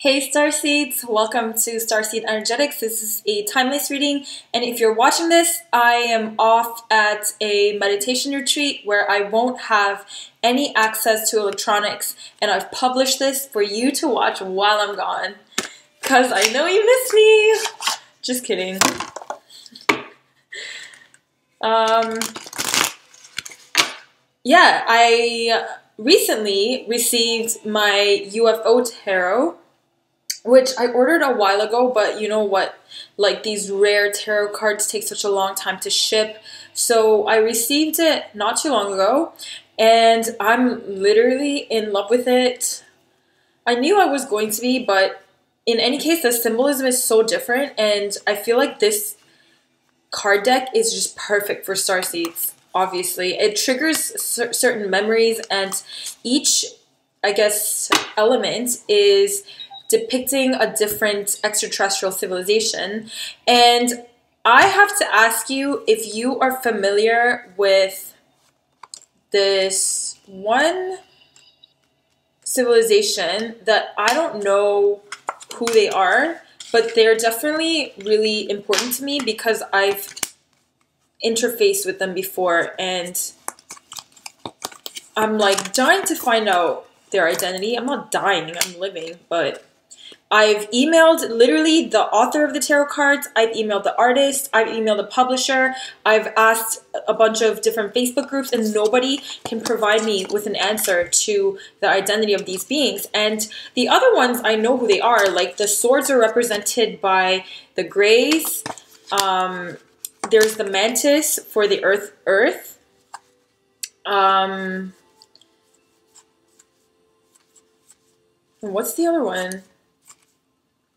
Hey Starseeds, welcome to Starseed Energetics. This is a timeless reading, and if you're watching this, I am off at a meditation retreat where I won't have any access to electronics, and I've published this for you to watch while I'm gone, because I know you miss me. Just kidding. Yeah, I recently received my UFO tarot, which I ordered a while ago, but you know what, like these rare tarot cards take such a long time to ship. So I received it not too long ago, and I'm literally in love with it. I knew I was going to be, but in any case, the symbolism is so different, and I feel like this card deck is just perfect for starseeds. Obviously, it triggers certain memories, and each, I guess, element is depicting a different extraterrestrial civilization. And I have to ask you if you are familiar with this one civilization that I don't know who they are, but they're definitely really important to me because I've interfaced with them before, and I'm like dying to find out their identity. I'm not dying, I'm living, but I've emailed literally the author of the tarot cards, I've emailed the artist, I've emailed the publisher, I've asked a bunch of different Facebook groups, and nobody can provide me with an answer to the identity of these beings. And the other ones, I know who they are. Like the swords are represented by the grays. There's the mantis for the earth. And what's the other one?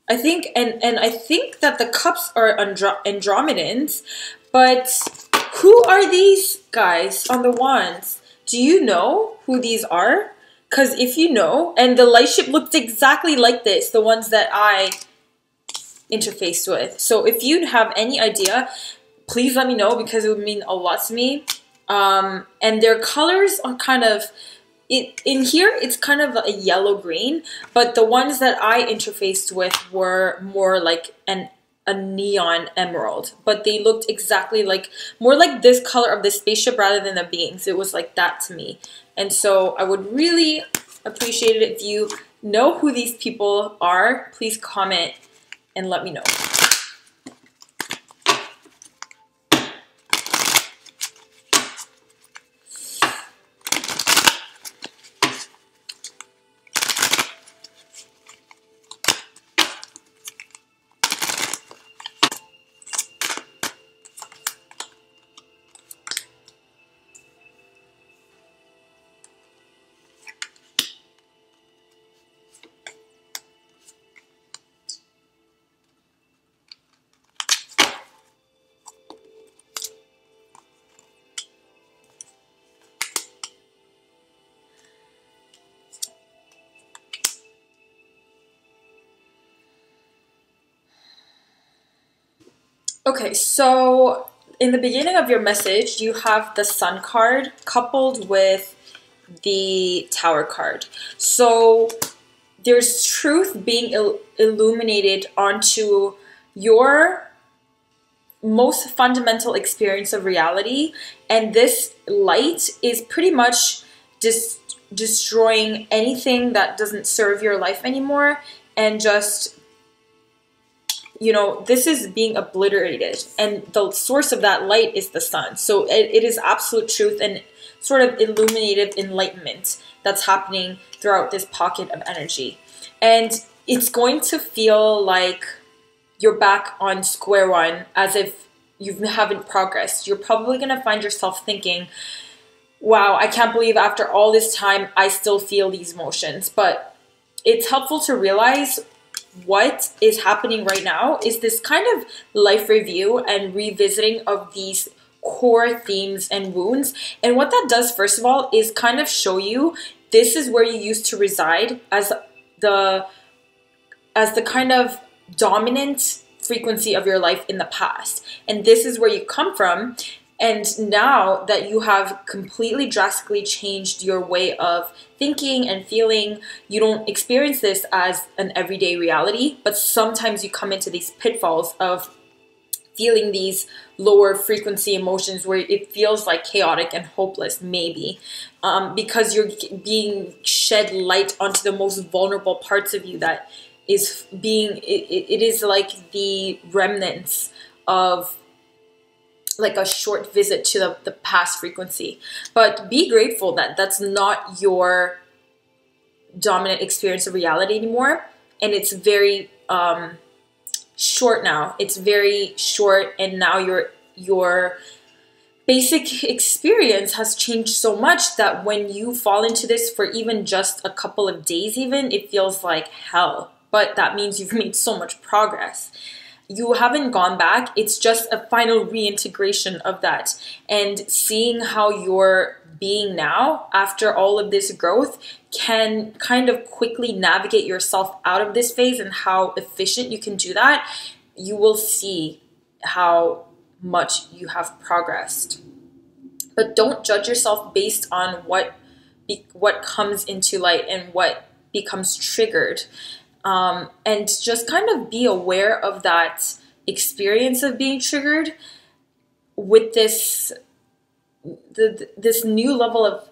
I think, and I think that the cups are Andromedans, but who are these guys on the wands? Do you know who these are? Because if you know, and the light ship looked exactly like this, the ones that I interfaced with. So if you have any idea, please let me know, because it would mean a lot to me. And their colors are kind of, in here, it's kind of a yellow-green, but the ones that I interfaced with were more like a neon emerald. But they looked exactly like, more like this color of the spaceship rather than the beings. It was like that to me. And so I would really appreciate it if you know who these people are. Please comment and let me know. Okay, so in the beginning of your message, you have the Sun card coupled with the Tower card. So there's truth being illuminated onto your most fundamental experience of reality, and this light is pretty much just destroying anything that doesn't serve your life anymore, and just, you know, this is being obliterated, and the source of that light is the sun. So it is absolute truth and sort of illuminative enlightenment that's happening throughout this pocket of energy. And it's going to feel like you're back on square one, as if you haven't progressed. You're probably going to find yourself thinking, wow, I can't believe after all this time I still feel these emotions. But it's helpful to realize what is happening right now is this kind of life review and revisiting of these core themes and wounds. And what that does, first of all, is kind of show you this is where you used to reside as the kind of dominant frequency of your life in the past. And this is where you come from. And now that you have completely drastically changed your way of thinking and feeling, you don't experience this as an everyday reality, but sometimes you come into these pitfalls of feeling these lower frequency emotions where it feels like chaotic and hopeless, maybe, because you're being shed light onto the most vulnerable parts of you that is being, it is like the remnants of like a short visit to the past frequency. But be grateful that that's not your dominant experience of reality anymore. And it's very short now. It's very short, and now your basic experience has changed so much that when you fall into this for even just a couple of days even, it feels like hell. But that means you've made so much progress. You haven't gone back. It's just a final reintegration of that. And seeing how you're being now after all of this growth can kind of quickly navigate yourself out of this phase, and how efficient you can do that, you will see how much you have progressed. But don't judge yourself based on what comes into light and what becomes triggered. And just kind of be aware of that experience of being triggered with this new level of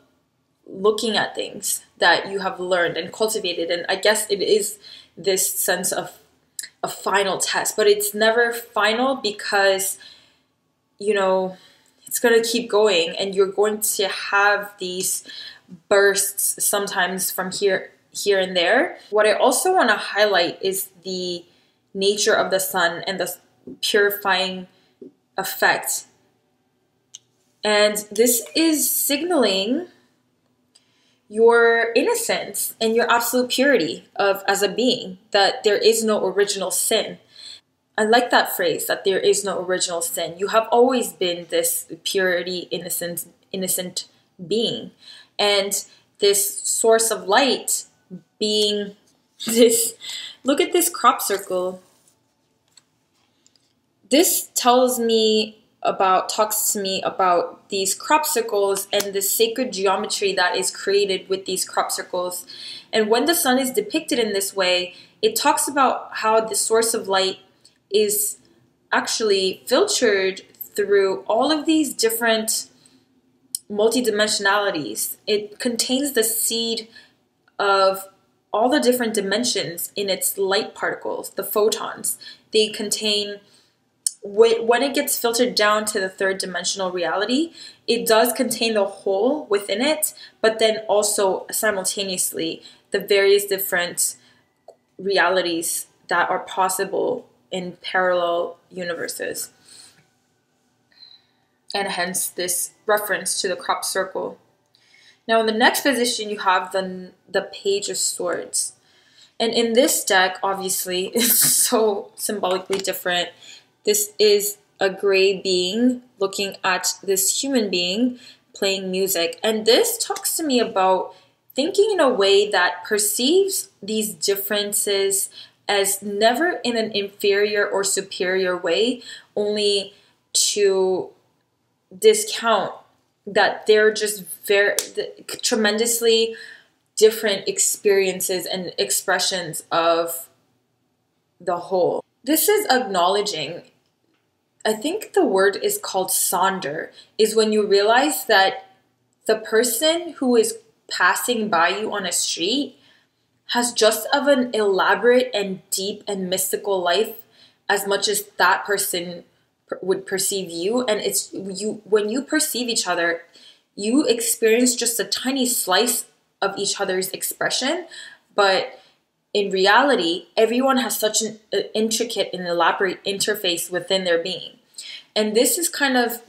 looking at things that you have learned and cultivated. And I guess it is this sense of a final test, but it's never final, because it's going to keep going, and you're going to have these bursts sometimes from here and there. What I also want to highlight is the nature of the sun and the purifying effect. And this is signaling your innocence and your absolute purity as a being, that there is no original sin. I like that phrase, that there is no original sin. You have always been this purity, innocent being. And this source of light being this, look at this crop circle. This talks to me about these crop circles and the sacred geometry that is created with these crop circles. And when the sun is depicted in this way, it talks about how the source of light is actually filtered through all of these different multidimensionalities. It contains the seed of all the different dimensions in its light particles, the photons. They contain, when it gets filtered down to the third dimensional reality, it does contain the whole within it, but then also simultaneously the various different realities that are possible in parallel universes. And hence this reference to the crop circle. Now in the next position, you have the Page of Swords. And in this deck, obviously, it's so symbolically different. This is a gray being looking at this human being playing music. And this talks to me about thinking in a way that perceives these differences as never in an inferior or superior way, only to discount that they're just very tremendously different experiences and expressions of the whole. This is acknowledging, I think the word is called sonder, is when you realize that the person who is passing by you on a street has just of an elaborate and deep and mystical life as much as that person would perceive you. And it's you, when you perceive each other, you experience just a tiny slice of each other's expression, but in reality, everyone has such an intricate and elaborate interface within their being. And this is kind of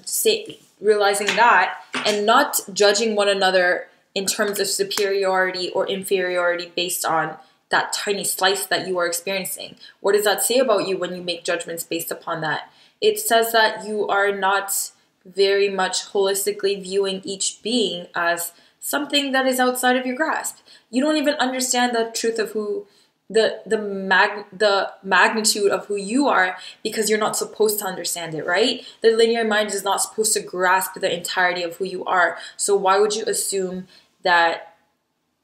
realizing that and not judging one another in terms of superiority or inferiority based on that tiny slice that you are experiencing. What does that say about you when you make judgments based upon that? It says that you are not very much holistically viewing each being as something that is outside of your grasp. You don't even understand the truth of who the magnitude of who you are, because you're not supposed to understand it, right? The linear mind is not supposed to grasp the entirety of who you are. So why would you assume that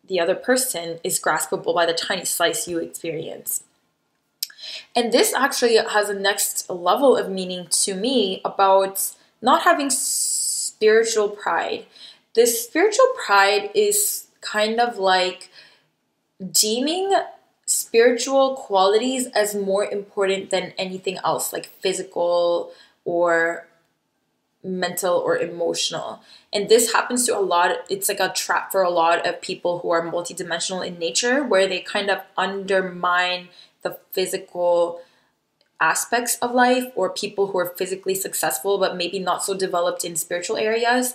the other person is graspable by the tiny slice you experience? And this actually has a next level of meaning to me about not having spiritual pride. This spiritual pride is kind of like deeming spiritual qualities as more important than anything else, like physical or mental or emotional. And this happens to a lot. It's like a trap for a lot of people who are multidimensional in nature, where they kind of undermine the physical aspects of life, or people who are physically successful but maybe not so developed in spiritual areas.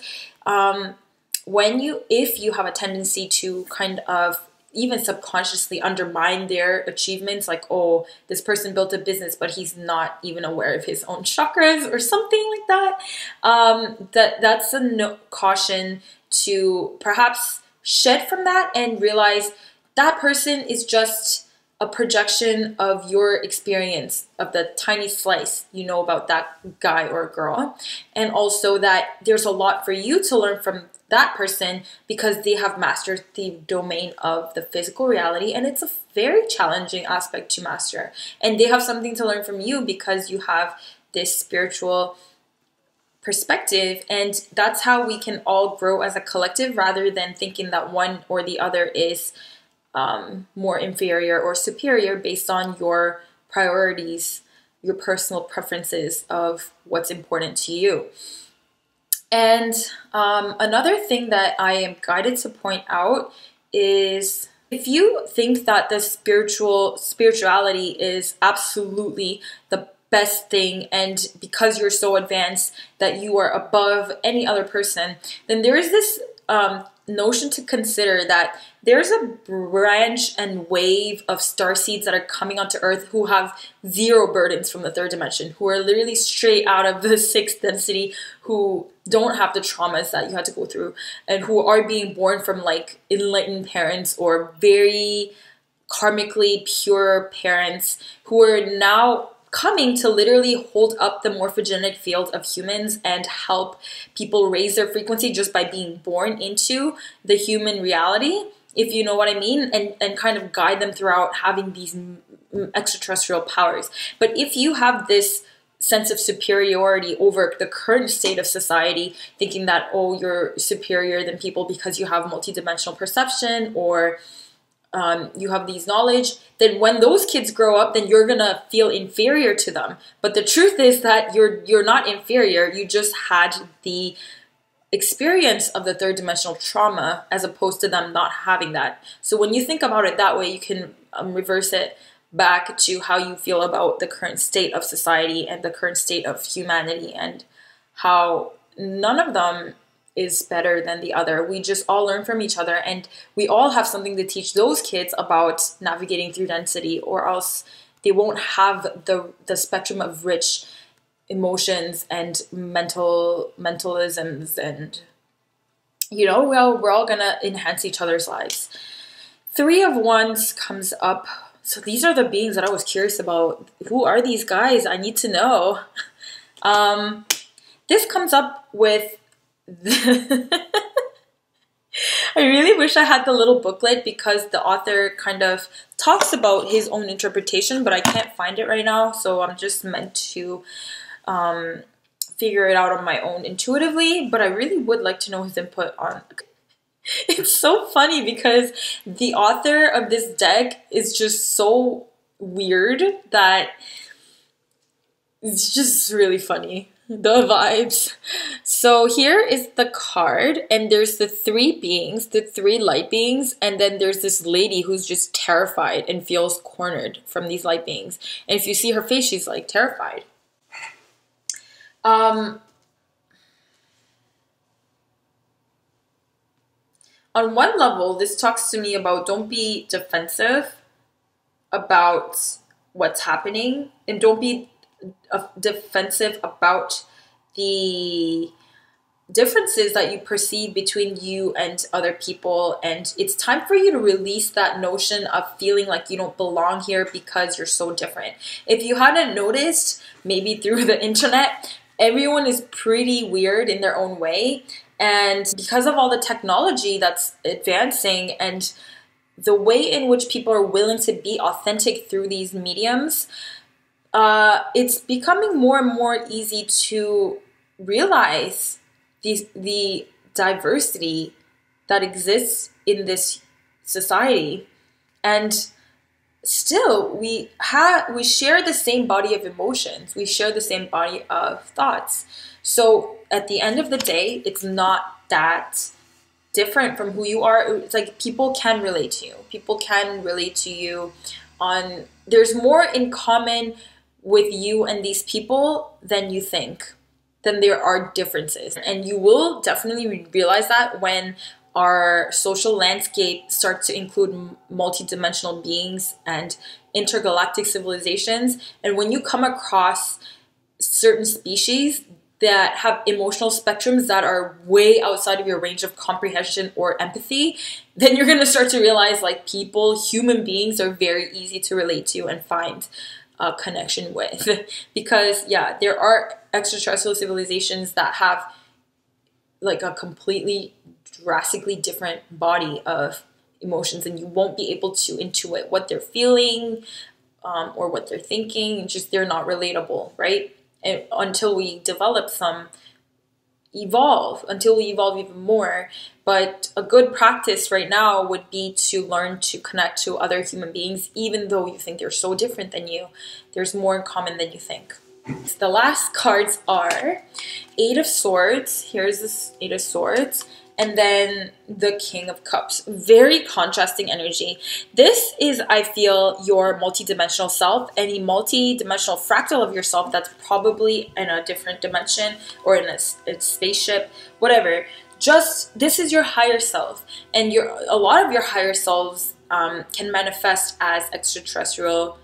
If you have a tendency to kind of even subconsciously undermine their achievements, like, oh, this person built a business but he's not even aware of his own chakras or something like that, that's a caution to perhaps shed from that and realize that person is just a projection of your experience, of the tiny slice you know about that guy or girl. And also that there's a lot for you to learn from that person, because they have mastered the domain of the physical reality, and it's a very challenging aspect to master. And they have something to learn from you because you have this spiritual perspective. And that's how we can all grow as a collective, rather than thinking that one or the other is more inferior or superior based on your priorities, your personal preferences of what's important to you. And another thing that I am guided to point out is, if you think that the spirituality is absolutely the best thing, and because you're so advanced that you are above any other person, then there is this notion to consider that there's a branch and wave of starseeds that are coming onto Earth who have zero burdens from the third dimension, who are literally straight out of the sixth density, who don't have the traumas that you had to go through, and who are being born from like enlightened parents or very karmically pure parents, who are now coming to literally hold up the morphogenetic field of humans and help people raise their frequency just by being born into the human reality, if you know what I mean, and kind of guide them throughout having these extraterrestrial powers. But if you have this sense of superiority over the current state of society, thinking that, oh, you're superior than people because you have multidimensional perception, or you have these knowledge, then when those kids grow up, then you're gonna feel inferior to them. But the truth is that you're not inferior. You just had the experience of the third dimensional trauma, as opposed to them not having that. So when you think about it that way, you can reverse it back to how you feel about the current state of society and the current state of humanity, and how none of them is better than the other. We just all learn from each other, and we all have something to teach those kids about navigating through density, or else they won't have the spectrum of rich emotions and mentalisms, and we're all gonna enhance each other's lives. Three of Wands comes up. So these are the beings that I was curious about. Who are these guys? I need to know. This comes up with I really wish I had the little booklet, because the author kind of talks about his own interpretation, but I can't find it right now, so I'm just meant to figure it out on my own intuitively. But I really would like to know his input on. It's so funny because the author of this deck is just so weird that it's just really funny. The vibes. So here is the card, and there's the three beings, the three light beings, and then there's this lady who's just terrified and feels cornered from these light beings. And if you see her face, she's like terrified. On one level, this talks to me about, don't be defensive about what's happening, and don't be defensive about the differences that you perceive between you and other people, and it's time for you to release that notion of feeling like you don't belong here because you're so different. If you hadn't noticed, maybe through the internet, everyone is pretty weird in their own way, and because of all the technology that's advancing and the way in which people are willing to be authentic through these mediums, it's becoming more and more easy to realize the diversity that exists in this society. And still, we share the same body of emotions. We share the same body of thoughts. So at the end of the day, it's not that different from who you are. It's like people can relate to you. People can relate to you on, there's more in common with you and these people than you think, than there are differences. And you will definitely realize that when our social landscape starts to include multidimensional beings and intergalactic civilizations. And when you come across certain species that have emotional spectrums that are way outside of your range of comprehension or empathy, then you're going to start to realize like human beings are very easy to relate to and find a connection with. Because yeah, there are extraterrestrial civilizations that have like a completely drastically different body of emotions, and you won't be able to intuit what they're feeling or what they're thinking. Just they're not relatable, right? And until we develop until we evolve even more. But a good practice right now would be to learn to connect to other human beings, even though you think they're so different than you. There's more in common than you think. The last cards are Eight of Swords. Here's this Eight of Swords. And then the King of Cups. Very contrasting energy. This is, I feel, your multidimensional self. Any multidimensional fractal of yourself that's probably in a different dimension or in a spaceship, whatever. Just, this is your higher self. And a lot of your higher selves can manifest as extraterrestrial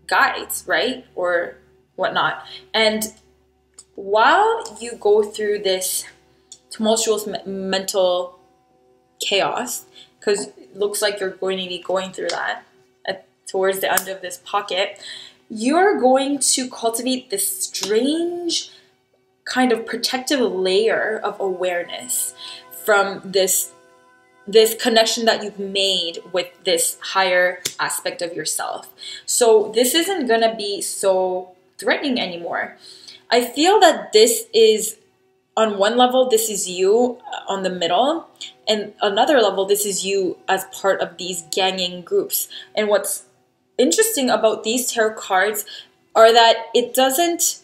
guides, right? Or whatnot. And while you go through this tumultuous mental chaos, because it looks like you're going to be going through that towards the end of this pocket, you're going to cultivate this strange kind of protective layer of awareness from this connection that you've made with this higher aspect of yourself. So this isn't going to be so threatening anymore. I feel that this is, on one level, this is you on the middle, and another level, this is you as part of these ganging groups. And what's interesting about these tarot cards are that it doesn't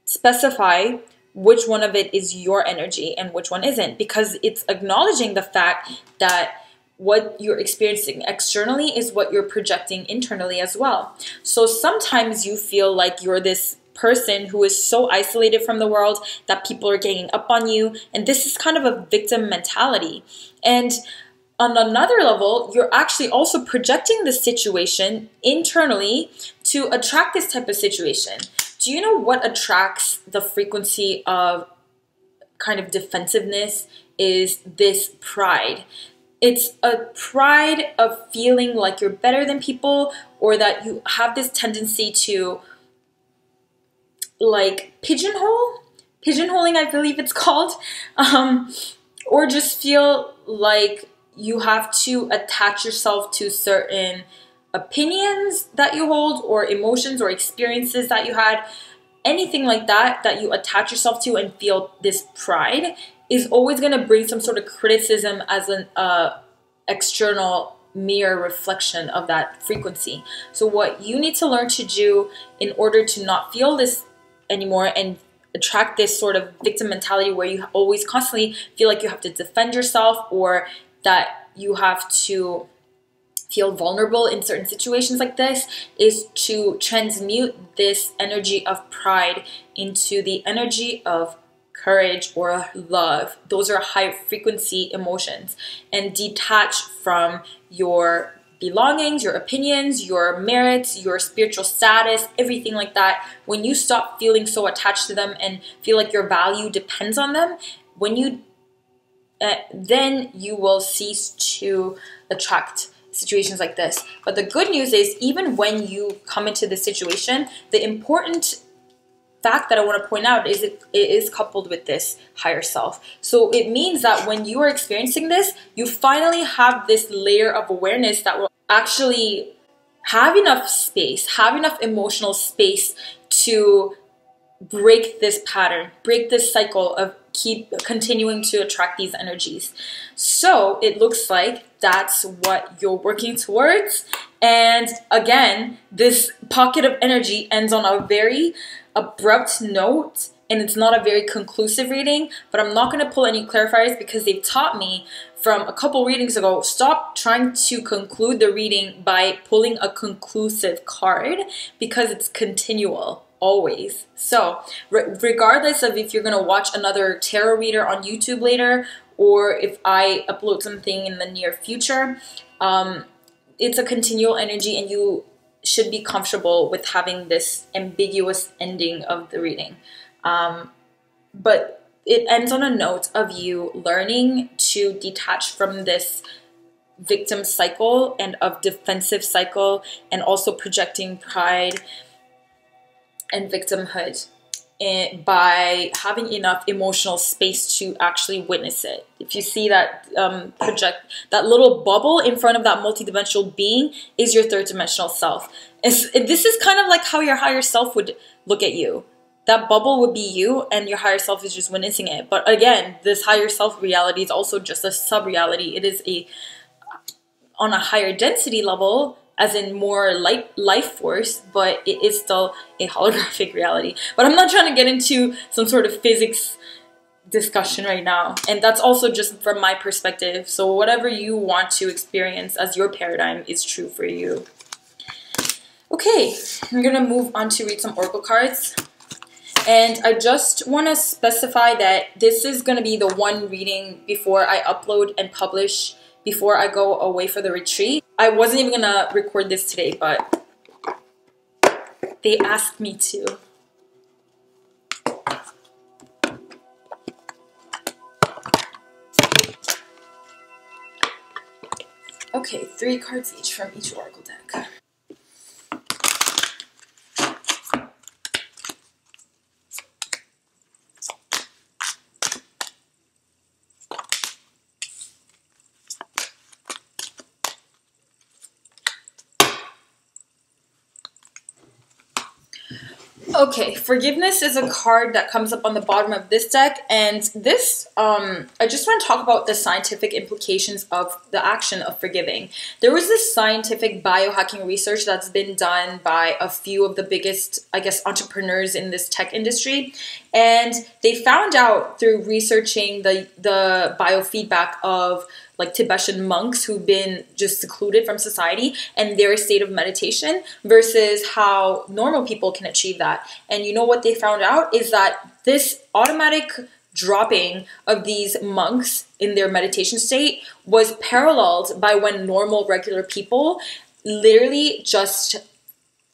specify which one of it is your energy and which one isn't, because it's acknowledging the fact that what you're experiencing externally is what you're projecting internally as well. So sometimes you feel like you're this person who is so isolated from the world that people are ganging up on you, and this is kind of a victim mentality. And on another level, you're actually also projecting the situation internally to attract this type of situation. Do you know what attracts the frequency of kind of defensiveness? Is this pride. It's a pride of feeling like you're better than people, or that you have this tendency to like pigeonholing, I believe it's called, or just feel like you have to attach yourself to certain opinions that you hold, or emotions or experiences that you had. Anything like that you attach yourself to and feel this pride is always going to bring some sort of criticism as an external mirror reflection of that frequency. So what you need to learn to do in order to not feel this anymore and attract this sort of victim mentality where you always constantly feel like you have to defend yourself, or that you have to feel vulnerable in certain situations like this, is to transmute this energy of pride into the energy of courage or love. Those are high frequency emotions, and detach from your belongings, your opinions, your merits, your spiritual status, everything like that. When you stop feeling so attached to them and feel like your value depends on them, when you then you will cease to attract situations like this. But the good news is, even when you come into this situation, the important fact that I want to point out is it is coupled with this higher self. So it means that when you are experiencing this, you finally have this layer of awareness that will actually have enough space, have enough emotional space to break this pattern, break this cycle of keep continuing to attract these energies. So it looks like that's what you're working towards. And again, this pocket of energy ends on a very abrupt note, and it's not a very conclusive reading, but I'm not going to pull any clarifiers because they've taught me from a couple readings ago, stop trying to conclude the reading by pulling a conclusive card, because it's continual. Always. So regardless of if you're going to watch another tarot reader on YouTube later, or if I upload something in the near future, it's a continual energy, and you should be comfortable with having this ambiguous ending of the reading. But it ends on a note of you learning to detach from this victim cycle and of defensive cycle, and also projecting pride and victimhood by having enough emotional space to actually witness it. If you see that that little bubble in front of that multidimensional being is your third dimensional self. This is kind of like how your higher self would look at you. That bubble would be you, and your higher self is just witnessing it. But again, this higher self reality is also just a sub-reality. It is on a higher density level, as in more life force, but it is still a holographic reality. But I'm not trying to get into some sort of physics discussion right now. And that's also just from my perspective. So whatever you want to experience as your paradigm is true for you. Okay, I'm gonna move on to read some oracle cards. And I just want to specify that this is going to be the one reading before I upload and publish, before I go away for the retreat. I wasn't even going to record this today, but they asked me to. Okay, 3 cards each from each oracle deck. Okay, forgiveness is a card that comes up on the bottom of this deck, and this, I just want to talk about the scientific implications of the action of forgiving. There was this scientific biohacking research that's been done by a few of the biggest, I guess, entrepreneurs in this tech industry, and they found out through researching the biofeedback of like Tibetan monks who've been just secluded from society and their state of meditation versus how normal people can achieve that. And you know what they found out is that this automatic dropping of these monks in their meditation state was paralleled by when normal, regular people literally just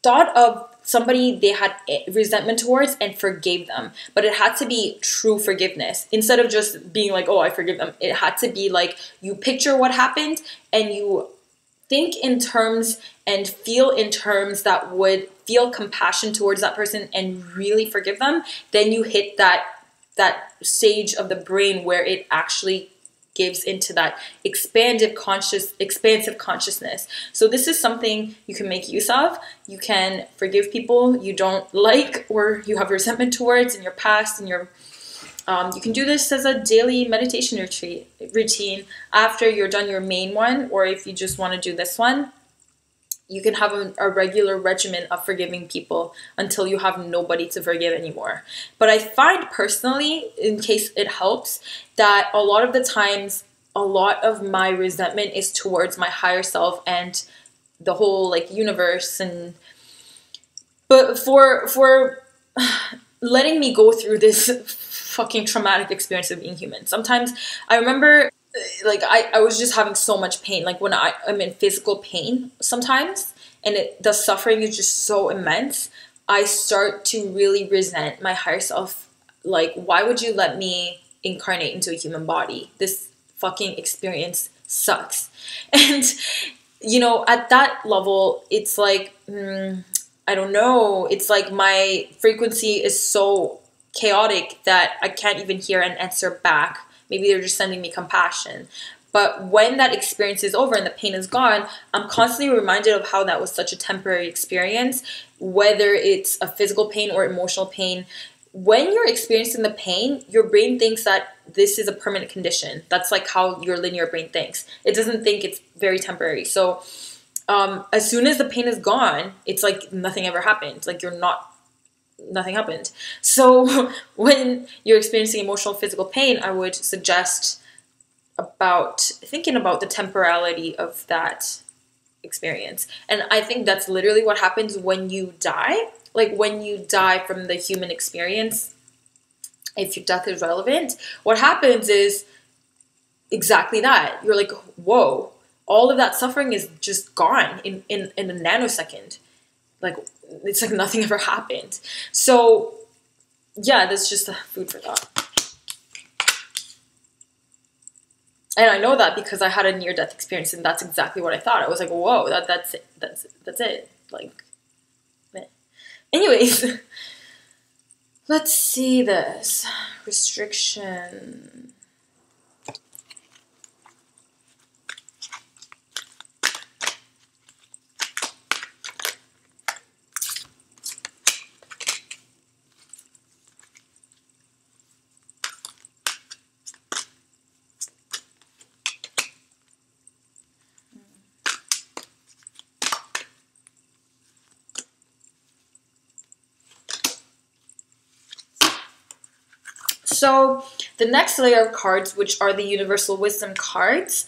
thought of somebody they had resentment towards and forgave them. But it had to be true forgiveness. Instead of just being like, oh, I forgive them. It had to be like, you picture what happened and you think in terms and feel in terms that would feel compassion towards that person and really forgive them. Then you hit that stage of the brain where it actually gives into that expansive consciousness. So this is something you can make use of. You can forgive people you don't like or you have resentment towards in your past, and you can do this as a daily meditation routine after you're done your main one, or if you just want to do this one, you can have a regular regimen of forgiving people until you have nobody to forgive anymore. But I find personally, in case it helps, that a lot of the times, a lot of my resentment is towards my higher self and the whole like universe, but for letting me go through this fucking traumatic experience of being human. Sometimes I remember like I was just having so much pain, like when I'm in physical pain sometimes, and the suffering is just so immense, I start to really resent my higher self. Like, why would you let me incarnate into a human body. This fucking experience sucks. And, you know, at that level, it's like, I don't know. It's like my frequency is so chaotic that I can't even hear an answer back. Maybe they're just sending me compassion. But when that experience is over and the pain is gone, I'm constantly reminded of how that was such a temporary experience, whether it's a physical pain or emotional pain. When you're experiencing the pain, your brain thinks that this is a permanent condition. That's like how your linear brain thinks. It doesn't think it's very temporary. So as soon as the pain is gone, it's like nothing ever happened. Like nothing happened. So when you're experiencing emotional, physical pain, I would suggest thinking about the temporality of that experience. And I think that's literally what happens when you die. Like when you die from the human experience, if your death is relevant, what happens is exactly that. You're like, whoa, all of that suffering is just gone in a nanosecond. Like, it's like nothing ever happened. So yeah, that's just food for thought. And I know that because I had a near-death experience, and that's exactly what I thought. I was like, whoa, that's it. Like, meh. Anyways, let's see this. Restriction. So the next layer of cards, which are the Universal Wisdom cards,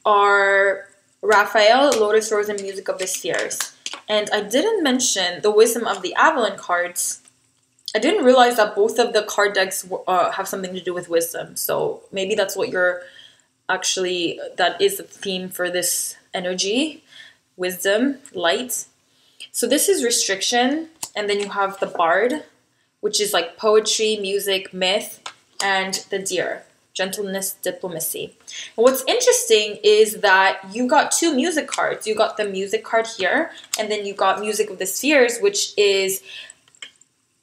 are Raphael, Lotus Rose, and Music of the Spheres. And I didn't mention the Wisdom of the Avalon cards. I didn't realize that both of the card decks have something to do with wisdom. So maybe that's what that is the theme for this energy. Wisdom, light. So this is restriction. And then you have the Bard, which is like poetry, music, myth, and the Deer, gentleness, diplomacy. And what's interesting is that you got two music cards. You got the music card here, and then you got Music of the Spheres, which is,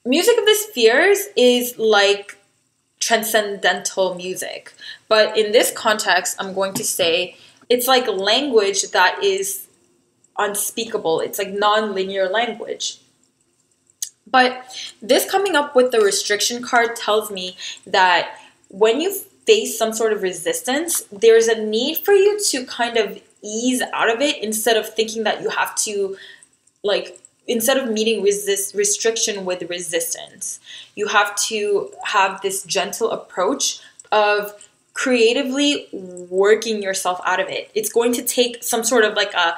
Music of the Spheres is like transcendental music. But in this context, I'm going to say it's like language that is unspeakable. It's like non-linear language. But this coming up with the restriction card tells me that when you face some sort of resistance, there's a need for you to kind of ease out of it instead of thinking that you have to, like, instead of meeting restriction with resistance. You have to have this gentle approach of creatively working yourself out of it. It's going to take some sort of like a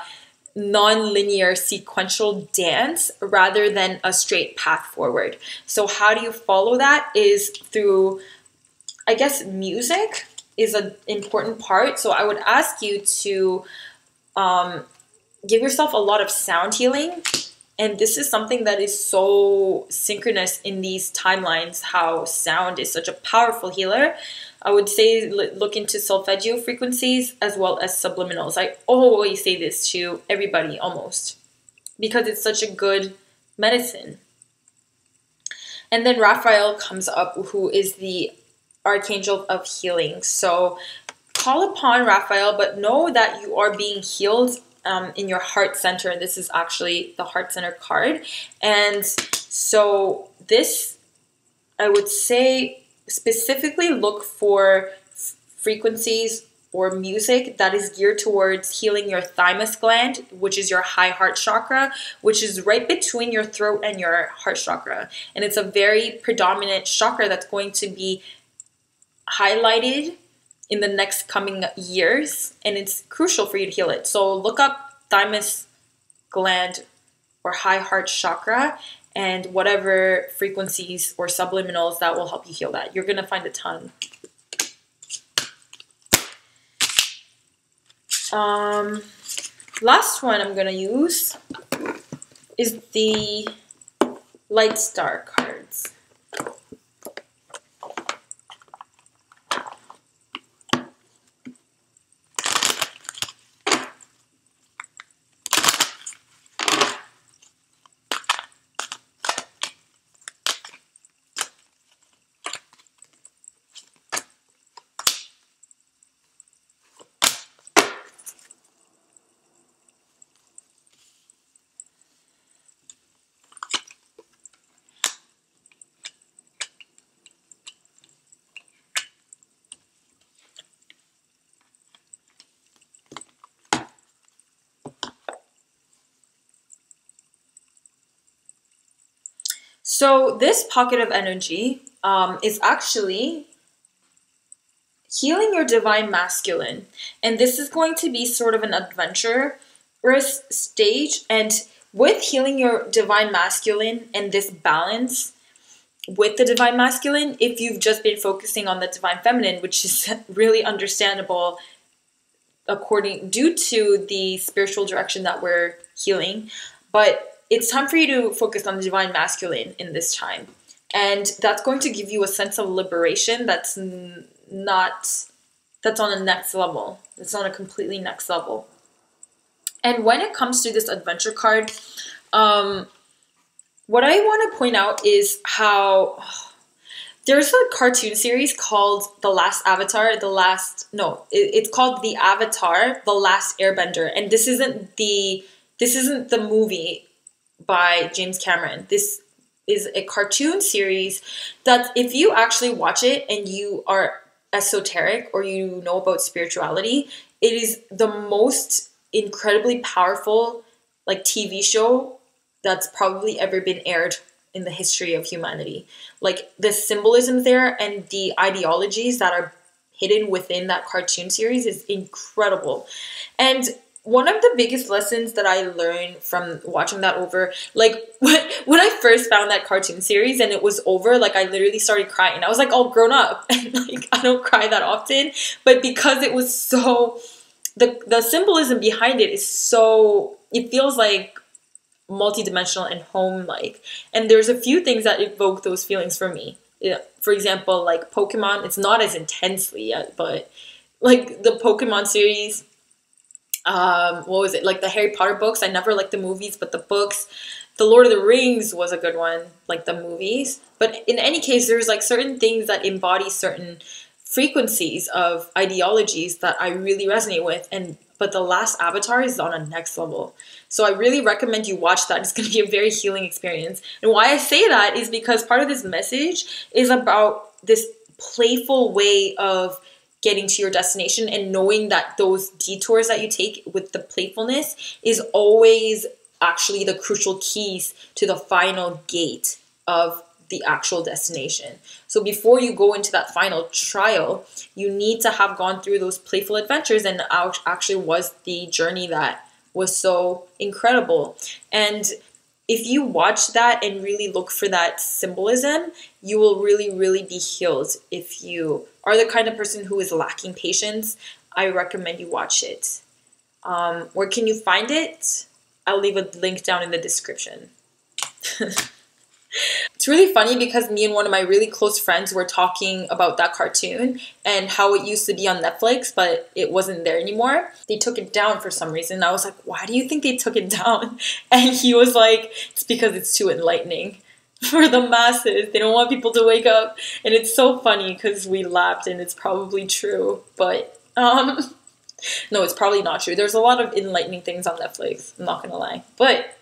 non-linear sequential dance rather than a straight path forward. So how do you follow that is through, I guess, music is an important part. So I would ask you to give yourself a lot of sound healing. And this is something that is so synchronous in these timelines, how sound is such a powerful healer. I would say look into solfeggio frequencies as well as subliminals. I always say this to everybody almost because it's such a good medicine. And then Raphael comes up, who is the archangel of healing. So call upon Raphael, but know that you are being healed in your heart center. This is actually the heart center card. And so this, I would say, specifically look for frequencies or music that is geared towards healing your thymus gland, which is your high heart chakra, which is right between your throat and your heart chakra. And it's a very predominant chakra that's going to be highlighted in the next coming years, and it's crucial for you to heal it. So look up thymus gland or high heart chakra and whatever frequencies or subliminals that will help you heal that. You're going to find a ton. Last one I'm going to use is the light star cards. So this pocket of energy is actually healing your divine masculine. And this is going to be sort of an adventurous stage. And with healing your divine masculine and this balance with the divine masculine, if you've just been focusing on the divine feminine, which is really understandable due to the spiritual direction that we're healing, but it's time for you to focus on the divine masculine in this time. And that's going to give you a sense of liberation that's on a next level. It's on a completely next level. And when it comes to this adventure card, what I want to point out is how there's a cartoon series called it's called The Avatar, The Last Airbender. And this isn't the movie by James Cameron. This is a cartoon series that if you actually watch it and you are esoteric or you know about spirituality, it is the most incredibly powerful like TV show that's probably ever been aired in the history of humanity. Like the symbolism there and the ideologies that are hidden within that cartoon series is incredible. And one of the biggest lessons that I learned from watching that over, like when I first found that cartoon series and it was over, like I literally started crying. I was like all grown up and like I don't cry that often, but because it was so, the symbolism behind it is so, it feels like multidimensional and home-like. And there's a few things that evoke those feelings for me. Yeah. For example, like Pokemon, it's not as intensely yet, but like the Pokemon series, what was it? Like the Harry Potter books. I never liked the movies, but the books. The Lord of the Rings was a good one, like the movies. But in any case, there's like certain things that embody certain frequencies of ideologies that I really resonate with. But The Last Avatar is on a next level. So I really recommend you watch that. It's going to be a very healing experience. And why I say that is because part of this message is about this playful way of getting to your destination and knowing that those detours that you take with the playfulness is always actually the crucial keys to the final gate of the actual destination. So before you go into that final trial, you need to have gone through those playful adventures, and actually was the journey that was so incredible. And if you watch that and really look for that symbolism, you will really, really be healed. If you are the kind of person who is lacking patience, I recommend you watch it. Where can you find it? I'll leave a link down in the description. It's really funny because me and one of my really close friends were talking about that cartoon and how it used to be on Netflix, but it wasn't there anymore. They took it down for some reason. I was like, why do you think they took it down? And he was like, it's because it's too enlightening for the masses. They don't want people to wake up. And it's so funny because we laughed and it's probably true. But no, it's probably not true. There's a lot of enlightening things on Netflix. I'm not gonna lie. But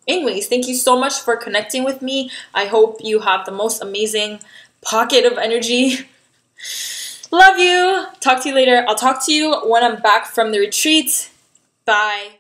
anyways, thank you so much for connecting with me. I hope you have the most amazing pocket of energy. Love you. Talk to you later. I'll talk to you when I'm back from the retreat. Bye.